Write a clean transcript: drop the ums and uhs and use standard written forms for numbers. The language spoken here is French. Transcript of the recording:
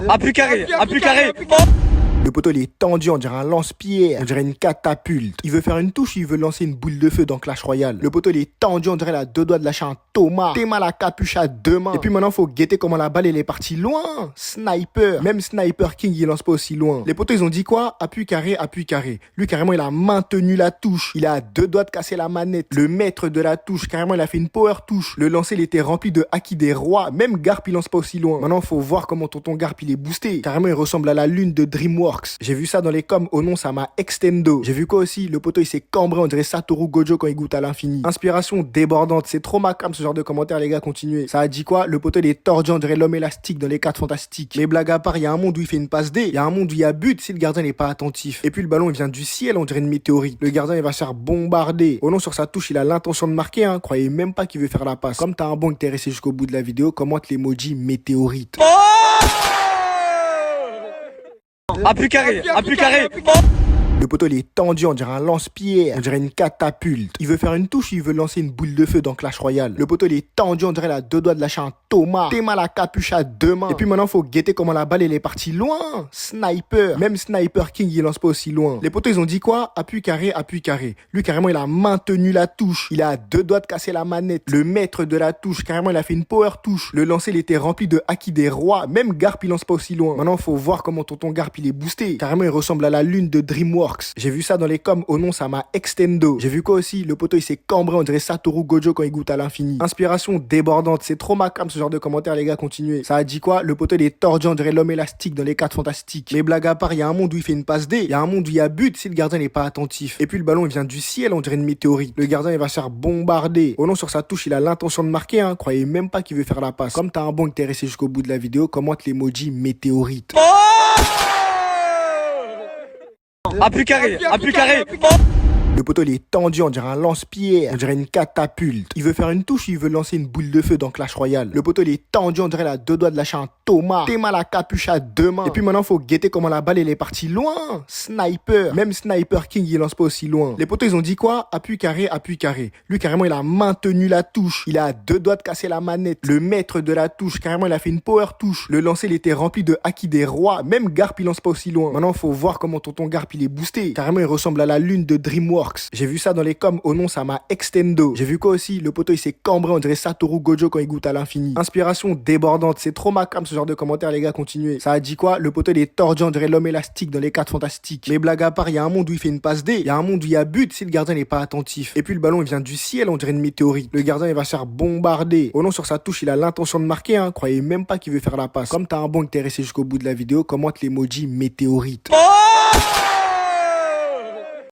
Un plus carré, un plus carré. Le poteau il est tendu, on dirait un lance-pierre, on dirait une catapulte. Il veut faire une touche, il veut lancer une boule de feu dans Clash Royale. Le poteau il est tendu, on dirait il a deux doigts de lâcher un Thomas. Théma la capuche à deux mains. Et puis maintenant faut guetter comment la balle elle est partie loin. Sniper. Même Sniper King il lance pas aussi loin. Les poteaux ils ont dit quoi? Appui carré, appui carré. Lui carrément il a maintenu la touche. Il a à deux doigts de casser la manette. Le maître de la touche, carrément il a fait une power touche. Le lancer il était rempli de haki des rois. Même Garp il lance pas aussi loin. Maintenant faut voir comment tonton Garp il est boosté. Carrément il ressemble à la lune de DreamWorks. J'ai vu ça dans les coms, au nom ça m'a extendo. J'ai vu quoi aussi? Le poteau il s'est cambré, on dirait Satoru Gojo quand il goûte à l'infini. Inspiration débordante, c'est trop macam ce genre de commentaires les gars, continuez. Ça a dit quoi? Le poteau il est tordu, on dirait l'homme élastique dans les 4 fantastiques. Mais blague à part, il y a un monde où il fait une passe D, il y a un monde où il y a but si le gardien n'est pas attentif. Et puis le ballon il vient du ciel, on dirait une météorite. Le gardien il va se faire bombarder. Au nom sur sa touche, il a l'intention de marquer, hein. Croyez même pas qu'il veut faire la passe. Comme t'as un bon que t'es resté jusqu'au bout de la vidéo, commente l'emoji météorite. Un plus carré, un plus carré. Le poteau il est tendu, on dirait un lance-pierre, on dirait une catapulte. Il veut faire une touche, il veut lancer une boule de feu dans Clash Royale. Le poteau il est tendu, on dirait il a deux doigts de lâcher un Thomas. Théma la capuche à deux mains. Et puis maintenant faut guetter comment la balle elle est partie loin. Sniper. Même Sniper King il lance pas aussi loin. Les poteaux ils ont dit quoi? Appui carré, appui carré. Lui carrément il a maintenu la touche. Il a à deux doigts de casser la manette. Le maître de la touche, carrément il a fait une power touche. Le lancer il était rempli de haki des rois. Même Garp il lance pas aussi loin. Maintenant faut voir comment tonton Garp il est boosté. Carrément il ressemble à la lune de DreamWorks. J'ai vu ça dans les coms, au nom ça m'a extendo. J'ai vu quoi aussi? Le poteau il s'est cambré, on dirait Satoru Gojo quand il goûte à l'infini. Inspiration débordante, c'est trop macam ce genre de commentaires les gars, continuez. Ça a dit quoi? Le poteau il est tordu, on dirait l'homme élastique dans les 4 fantastiques. Mais blague à part, il y a un monde où il fait une passe D, il y a un monde où il y a but si le gardien n'est pas attentif. Et puis le ballon il vient du ciel, on dirait une météorite. Le gardien il va se faire bombarder. Au nom sur sa touche, il a l'intention de marquer, hein. Croyez même pas qu'il veut faire la passe. Comme t'as un bon que t'es resté jusqu'au bout de la vidéo, commente l'emoji météorite. Un plus carré, un plus carré. Le poteau il est tendu, on dirait un lance-pierre, on dirait une catapulte. Il veut faire une touche, il veut lancer une boule de feu dans Clash Royale. Le poteau il est tendu, on dirait il a deux doigts de lâcher un Thomas. Théma la capuche à deux mains. Et puis maintenant faut guetter comment la balle elle est partie loin. Sniper. Même Sniper King il lance pas aussi loin. Les poteaux ils ont dit quoi? Appui carré, appui carré. Lui carrément il a maintenu la touche. Il a à deux doigts de casser la manette. Le maître de la touche, carrément il a fait une power touche. Le lancer il était rempli de haki des rois. Même Garp il lance pas aussi loin. Maintenant faut voir comment tonton Garp il est boosté. Carrément il ressemble à la lune de DreamWorks. J'ai vu ça dans les coms, au nom ça m'a extendo. J'ai vu quoi aussi? Le poteau il s'est cambré, on dirait Satoru Gojo quand il goûte à l'infini. Inspiration débordante, c'est trop macam ce genre de commentaires les gars, continuez. Ça a dit quoi? Le poteau il est tordu, on dirait l'homme élastique dans les 4 fantastiques. Mais blague à part, il y a un monde où il fait une passe D, il y a un monde où il y a but si le gardien n'est pas attentif. Et puis le ballon il vient du ciel, on dirait une météorite. Le gardien il va se faire bombarder. Au nom sur sa touche, il a l'intention de marquer, hein. Croyez même pas qu'il veut faire la passe. Comme t'as un bon que t'es resté jusqu'au bout de la vidéo, commente l'emoji météorite.